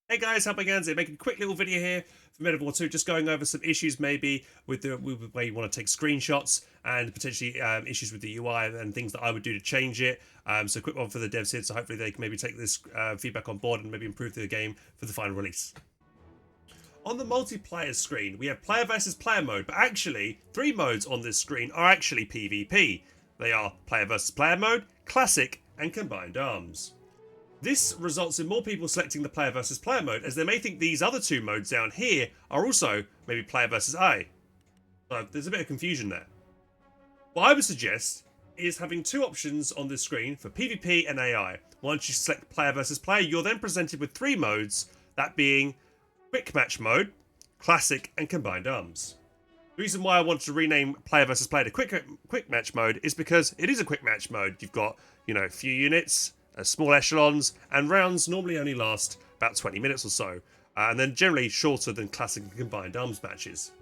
Hey guys, HelpingHans here, making a quick little video here for Medieval 2, just going over some issues maybe with the way you want to take screenshots and potentially issues with the UI and things that I would do to change it. So quick one for the devs here, so hopefully they can maybe take this feedback on board and maybe improve the game for the final release. On the multiplayer screen, we have player versus player mode, but actually, 3 modes on this screen are actually PvP. They are player versus player mode, classic, and combined arms. This results in more people selecting the player versus player mode, as they may think these other 2 modes down here are also maybe player versus A. So there's a bit of confusion there. What I would suggest is having 2 options on this screen for PvP and AI. Once you select player versus player, you're then presented with 3 modes, that being quick match mode, classic, and combined arms. The reason why I wanted to rename player versus player to quick match mode is because it is a quick match mode. You've got, a few units, small echelons, and rounds normally only last about 20 minutes or so, and then generally shorter than classic and combined arms matches.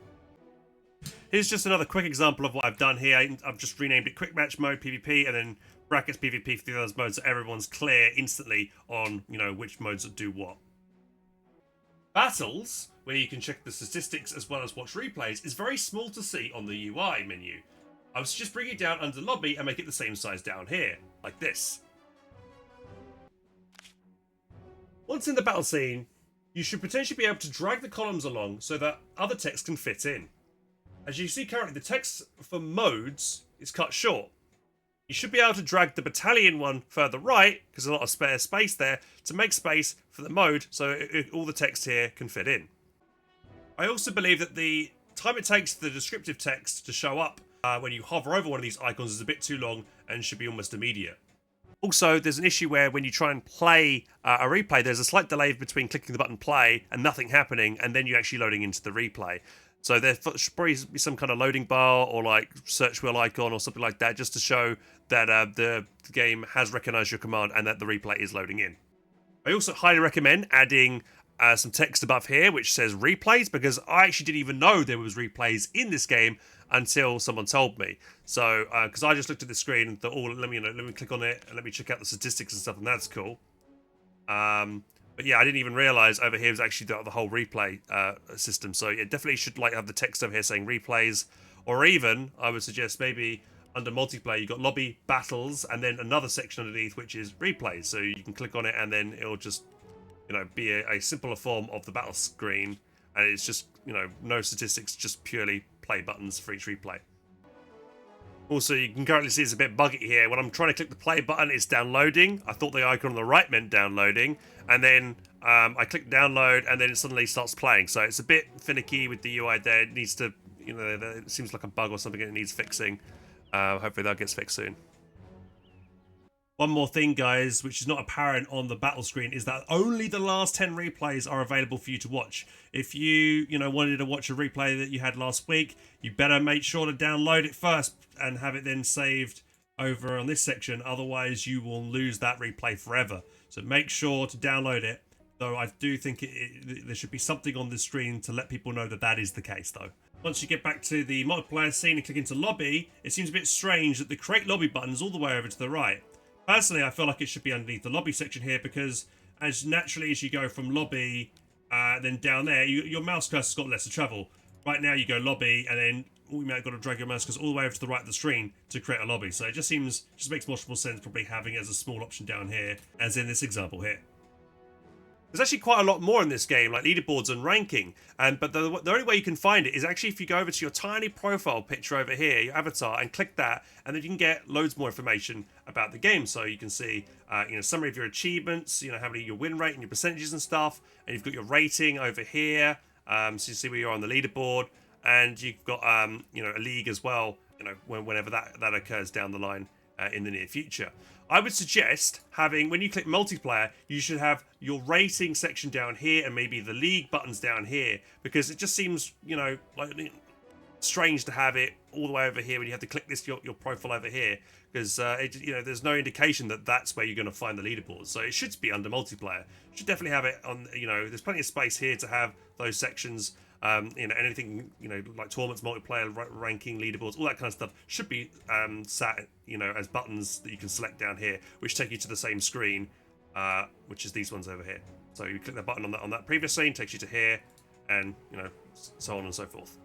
Here's just another quick example of what I've done here. I've just renamed it quick match mode PvP and then brackets PvP for the other modes, so everyone's clear instantly on which modes do what. Battles, where you can check the statistics as well as watch replays, is very small to see on the UI menu. I would just bring it down under lobby and make it the same size down here, like this. Once in the battle scene, you should potentially be able to drag the columns along so that other text can fit in. As you see currently, the text for modes is cut short. You should be able to drag the battalion one further right, because there's a lot of spare space there, to make space for the mode so all the text here can fit in. I also believe that the time it takes for the descriptive text to show up when you hover over one of these icons is a bit too long and should be almost immediate. Also, there's an issue where when you try and play a replay, there's a slight delay between clicking the button play and nothing happening, and then you actually loading into the replay. So there should probably be some kind of loading bar or like search wheel icon or something like that, just to show that the game has recognized your command and that the replay is loading in. I also highly recommend adding some text above here which says replays, because I actually didn't even know there was replays in this game until someone told me. So because I just looked at the screen and thought, oh, let me click on it and let me check out the statistics and stuff, and that's cool. But yeah, I didn't even realize over here was actually the whole replay system. So it definitely should have the text over here saying replays, or even I would suggest maybe under multiplayer you've got lobby, battles, and then another section underneath which is replays. So you can click on it and then it'll just be a simpler form of the battle screen, and it's just no statistics, just purely play buttons for each replay. Also, you can currently see it's a bit buggy here. When I'm trying to click the play button, it's downloading. I thought the icon on the right meant downloading, and then I click download, and then it suddenly starts playing. So it's a bit finicky with the UI there. It needs to, it seems like a bug or something, and it needs fixing. Hopefully that gets fixed soon. One more thing, guys, which is not apparent on the battle screen, is that only the last 10 replays are available for you to watch. If you, wanted to watch a replay that you had last week, you better make sure to download it first and have it then saved over on this section. Otherwise, you will lose that replay forever. So make sure to download it. Though I do think there should be something on the screen to let people know that that is the case, though. Once you get back to the multiplayer scene and click into lobby, it seems a bit strange that the create lobby button is all the way over to the right. Personally, I feel like it should be underneath the lobby section here, because as naturally as you go from lobby, then down there, your mouse cursor's got less to travel. Right now you go lobby, and then you might have got to drag your mouse cursor all the way over to the right of the screen to create a lobby. So it just makes much more sense probably having it as a small option down here, as in this example here. There's actually quite a lot more in this game, like leaderboards and ranking, but the only way you can find it is actually if you go over to your tiny profile picture over here, your avatar, and click that, and then you can get loads more information about the game. So you can see, summary of your achievements, how many your win rate and your percentages and stuff, and you've got your rating over here, so you see where you're on the leaderboard, and you've got, a league as well, whenever that occurs down the line in the near future. I would suggest having, when you click multiplayer, you should have your rating section down here and maybe the league buttons down here, because it just seems, like strange to have it all the way over here when you have to click this your profile over here, because there's no indication that that's where you're going to find the leaderboard. So it should be under multiplayer. You should definitely have it on, there's plenty of space here to have those sections. Anything, like tournaments, multiplayer, ranking, leaderboards, all that kind of stuff should be sat, as buttons that you can select down here, which take you to the same screen, which is these ones over here. So you click the button on that previous scene, takes you to here, and so on and so forth.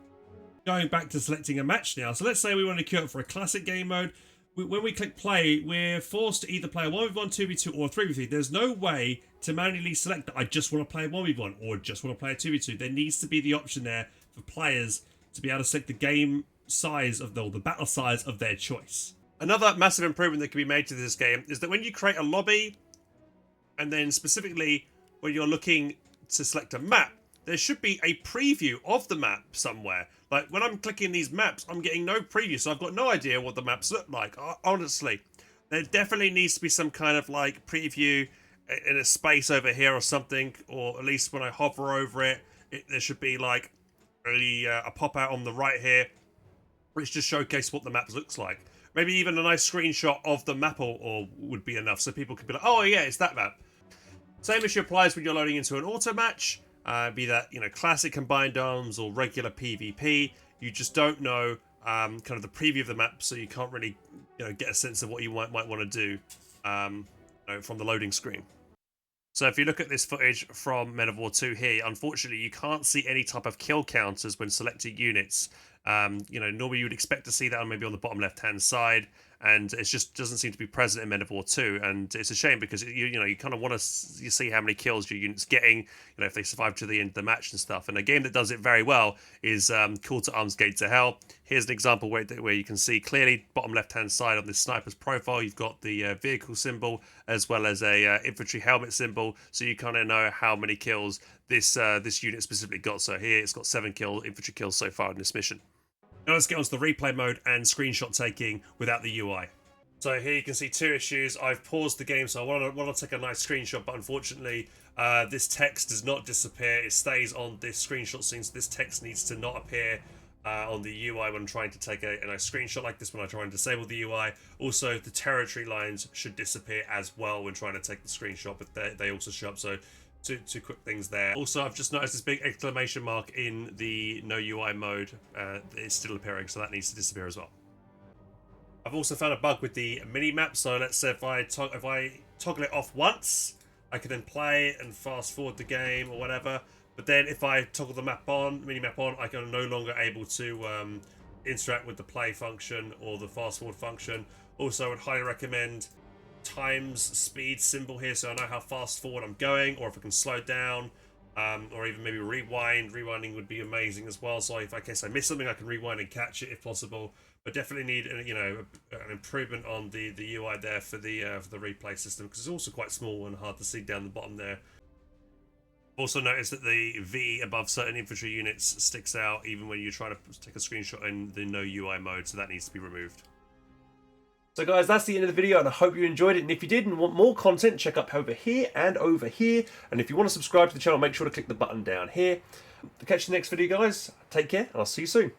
Going back to selecting a match now. So let's say we want to queue up for a classic game mode. When we click play, we're forced to either play a 1v1, 2v2, or a 3v3. There's no way to manually select that I just want to play a 1v1 or just want to play a 2v2. There needs to be the option there for players to be able to select the game size of the battle size of their choice. Another massive improvement that can be made to this game is that when you create a lobby, and then specifically when you're looking to select a map, there should be a preview of the map somewhere. Like when I'm clicking these maps, I'm getting no preview, so I've got no idea what the maps look like. Honestly, there definitely needs to be some kind of like preview in a space over here or something, or at least when I hover over it, there should be like a pop out on the right here, which just showcases what the map looks like. Maybe even a nice screenshot of the map or would be enough, so people can be like, oh yeah, it's that map. Same issue applies when you're loading into an auto match. Be that classic combined arms or regular PvP, you just don't know kind of the preview of the map, so you can't really get a sense of what you might want to do from the loading screen. So if you look at this footage from Men of War 2 here, unfortunately you can't see any type of kill counters when selecting units. Normally you would expect to see that maybe on the bottom left hand side, and it just doesn't seem to be present in Men of War 2, and it's a shame because you kind of want to see how many kills your unit's getting, if they survive to the end of the match and stuff. And a game that does it very well is Call to Arms Gate to Hell. Here's an example where you can see clearly bottom left hand side on this sniper's profile, you've got the vehicle symbol as well as a infantry helmet symbol, so you kind of know how many kills this unit specifically got. So here it's got 7 infantry kills so far in this mission. Now let's get on to the replay mode and screenshot taking without the UI. So here you can see 2 issues. I've paused the game, so I want to take a nice screenshot, but unfortunately this text does not disappear. It stays on this screenshot scene, so this text needs to not appear on the UI when I'm trying to take a nice screenshot like this when I try and disable the UI. Also, the territory lines should disappear as well when trying to take the screenshot, but they also show up, so two quick things there. Also, I've just noticed this big exclamation mark in the no UI mode. It's still appearing, so that needs to disappear as well. I've also found a bug with the mini map. So let's say if I toggle it off once, I can then play and fast forward the game or whatever. But then if I toggle the mini map on, I can no longer able to interact with the play function or the fast forward function. Also, I would highly recommend times speed symbol here, so I know how fast forward I'm going, or if I can slow down, or even maybe rewind. Rewinding would be amazing as well, so if in case I miss something, I can rewind and catch it if possible. But definitely need an improvement on the UI there for the replay system, because it's also quite small and hard to see down the bottom there. Also notice that the V above certain infantry units sticks out even when you're trying to take a screenshot in the no UI mode, so that needs to be removed. So guys, that's the end of the video, and I hope you enjoyed it. And if you did and want more content, check up over here and over here. And if you want to subscribe to the channel, make sure to click the button down here. To catch the next video, guys, take care, and I'll see you soon.